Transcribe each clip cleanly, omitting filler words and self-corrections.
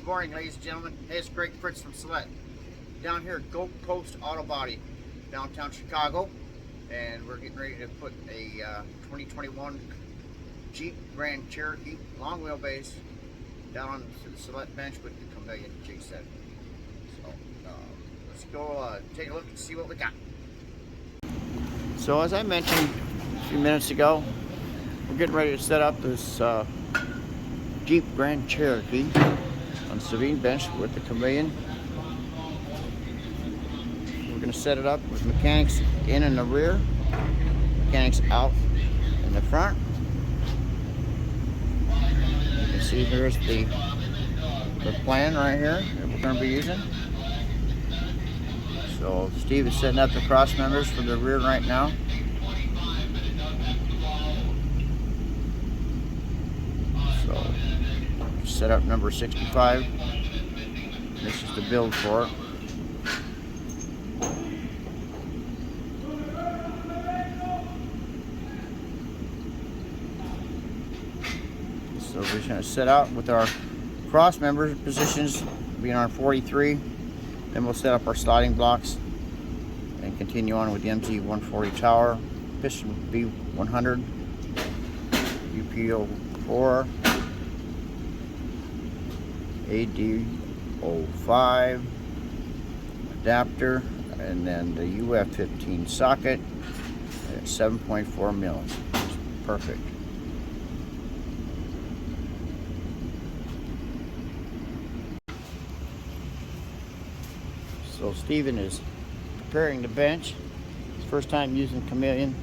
Good morning, ladies and gentlemen. Hey, it's Greg Fritz from Celette. Down here at Gold Coast Auto Body, downtown Chicago. And we're getting ready to put a 2021 Jeep Grand Cherokee long wheelbase down on the Celette bench with the Cameleon jig set. So let's go take a look and see what we got. So as I mentioned a few minutes ago, we're getting ready to set up this Jeep Grand Cherokee on the Savine bench with the Cameleon. We're going to set it up with mechanics in the rear, mechanics out in the front. You can see here's the plan right here that we're going to be using. So Steve is setting up the cross members for the rear right now. So set up number 65. This is the build for it. So we're just going to set out with our cross member positions being on 43. Then we'll set up our sliding blocks and continue on with the MZ140 tower, piston B100, UPO4, AD05 adapter, and then the UF15 socket at 7.4 mils. It's perfect. So Steven is preparing the bench. His first time using Cameleon.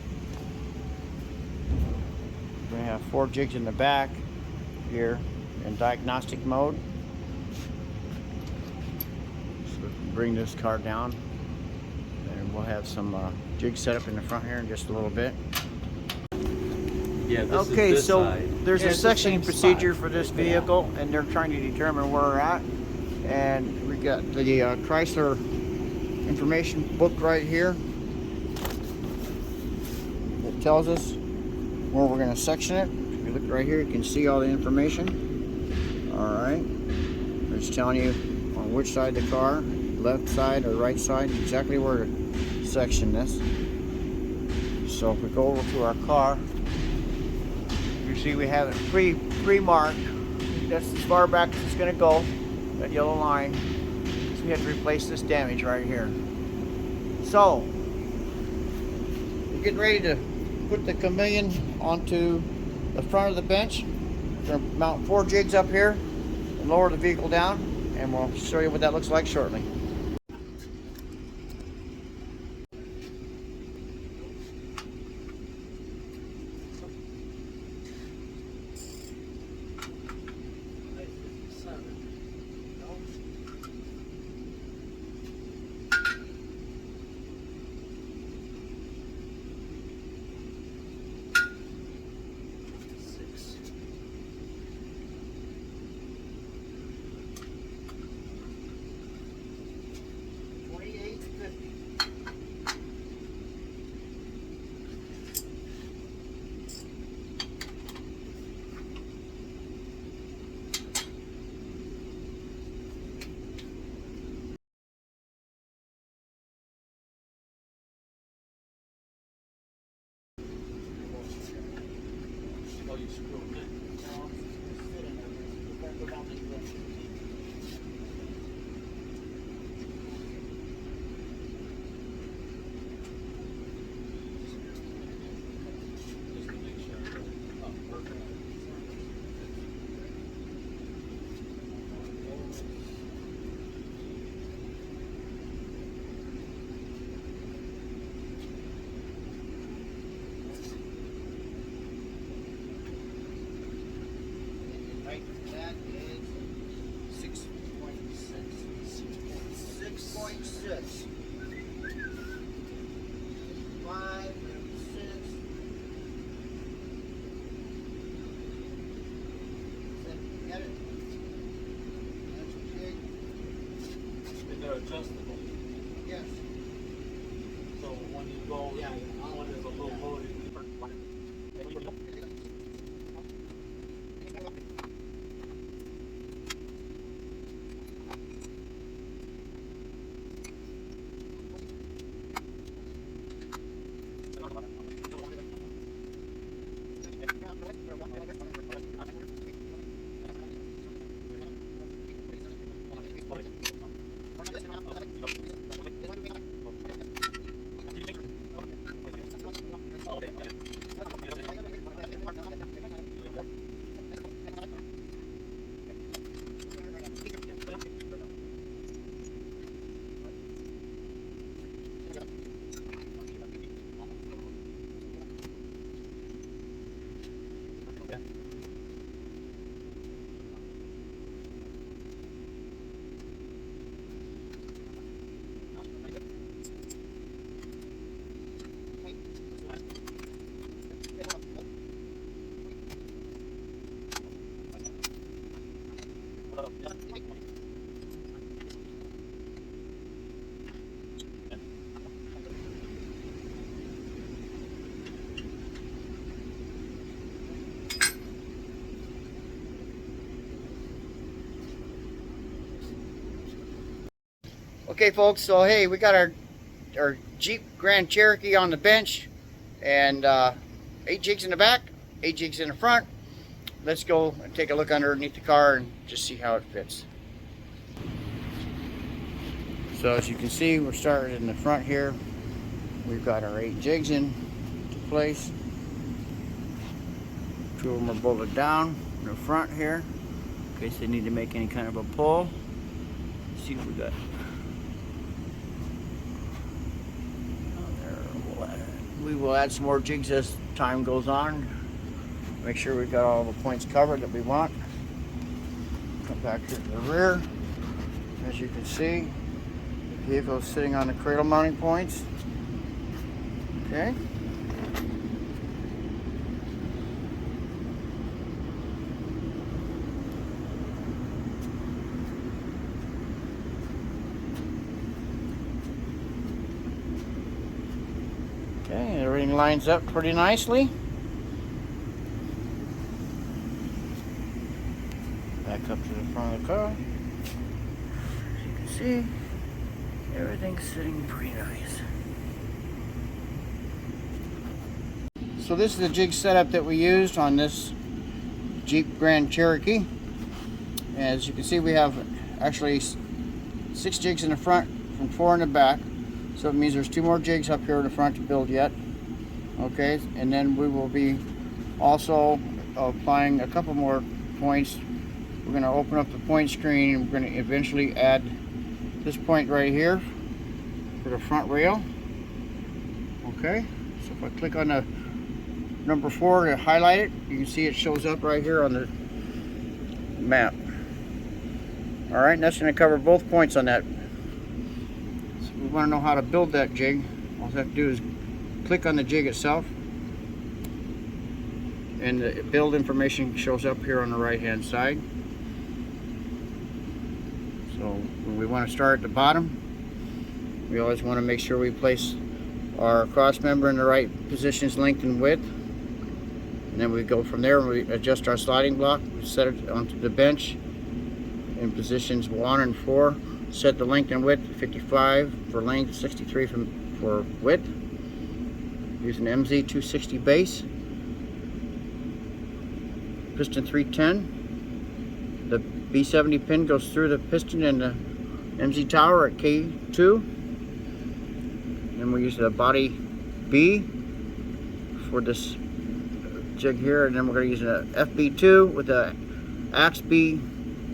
We're going to have 4 jigs in the back here in diagnostic mode. So we can bring this car down, and we'll have some jigs set up in the front here in just a little bit. Yeah, okay, so side. There's a sectioning procedure spot for this vehicle, and they're trying to determine where we're at. And we got the Chrysler information book right here that tells us where we're going to section it. If you look right here, you can see all the information. Alright, it's telling you on which side of the car, left side or right side, exactly where to section this. So if we go over to our car, you see we have it pre-marked. That's as far back as it's going to go, that yellow line. So we have to replace this damage right here. So we're getting ready to put the Cameleon onto the front of the bench. We're going to mount 4 jigs up here and lower the vehicle down, and we'll show you what that looks like shortly. That is 6.6. 5 and 6. Get it? That's big. And they're adjustable. Yes. So when you go, one is a little lower. Okay, folks, so hey, we got our Jeep Grand Cherokee on the bench, and 8 jigs in the back, 8 jigs in the front. Let's go and take a look underneath the car and just see how it fits. So as you can see, we're starting in the front here. We've got our 8 jigs in place. 2 of them are bolted down in the front here in case they need to make any kind of a pull. Let's see what we got. We will add some more jigs as time goes on. Make sure we've got all the points covered that we want. Come back here to the rear. As you can see, the vehicle is sitting on the cradle mounting points. Okay. Okay, everything lines up pretty nicely. Back up to the front of the car. As you can see, everything's sitting pretty nice. So this is the jig setup that we used on this Jeep Grand Cherokee. As you can see, we have actually 6 jigs in the front and 4 in the back. So it means there's 2 more jigs up here in the front to build yet. Okay, and then we will be also applying a couple more points. We're going to open up the point screen, and we're going to eventually add this point right here for the front rail. Okay, so if I click on the number 4 to highlight it, you can see it shows up right here on the map. All right, and that's going to cover both points on that. So we want to know how to build that jig. All you have to do is click on the jig itself, and the build information shows up here on the right hand side. So when we want to start at the bottom, we always want to make sure we place our cross member in the right positions, length and width, and then we go from there and we adjust our sliding block. We set it onto the bench in positions 1 and 4. Set the length and width 55 for length, 63 for width. Use an MZ 260 base. Piston 310. The B70 pin goes through the piston and the MZ tower at K2. And we use the body B for this jig here, and then we're going to use an FB2 with a axe B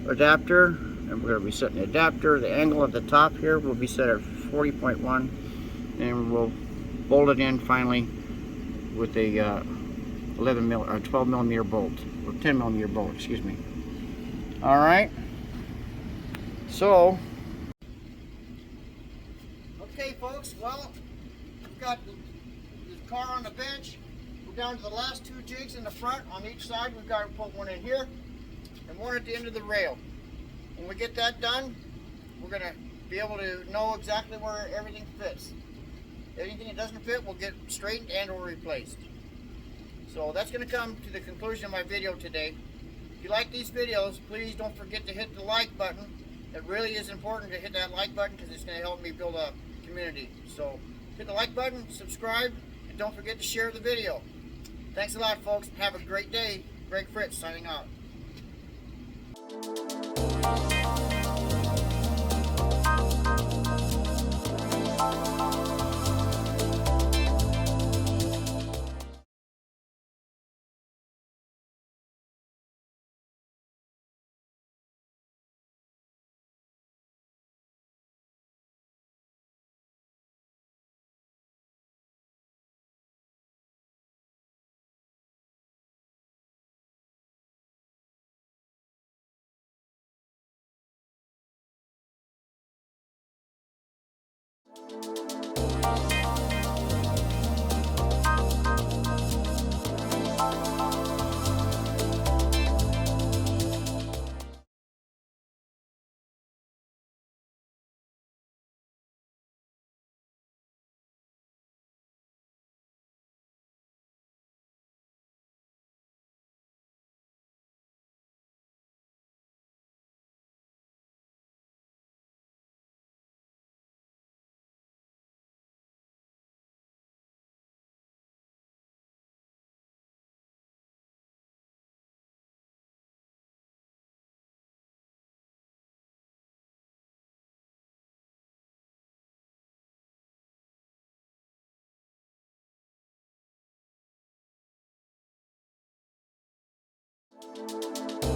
adapter, and we're going to be setting the adapter. The angle at the top here will be set at 40.1, and we'll bolt it in finally with a 12 millimeter bolt, or 10 millimeter bolt, excuse me. All right. So, okay, folks. Well, we've got the car on the bench. We're down to the last 2 jigs in the front. On each side, we've got to put one in here and one at the end of the rail. When we get that done, we're going to be able to know exactly where everything fits. Anything that doesn't fit will get straightened and or replaced. So that's going to come to the conclusion of my video today. If you like these videos, please don't forget to hit the like button. It really is important to hit that like button because it's going to help me build a community. So hit the like button, subscribe, and don't forget to share the video. Thanks a lot, folks. Have a great day. Greg Fritz signing out. Bye.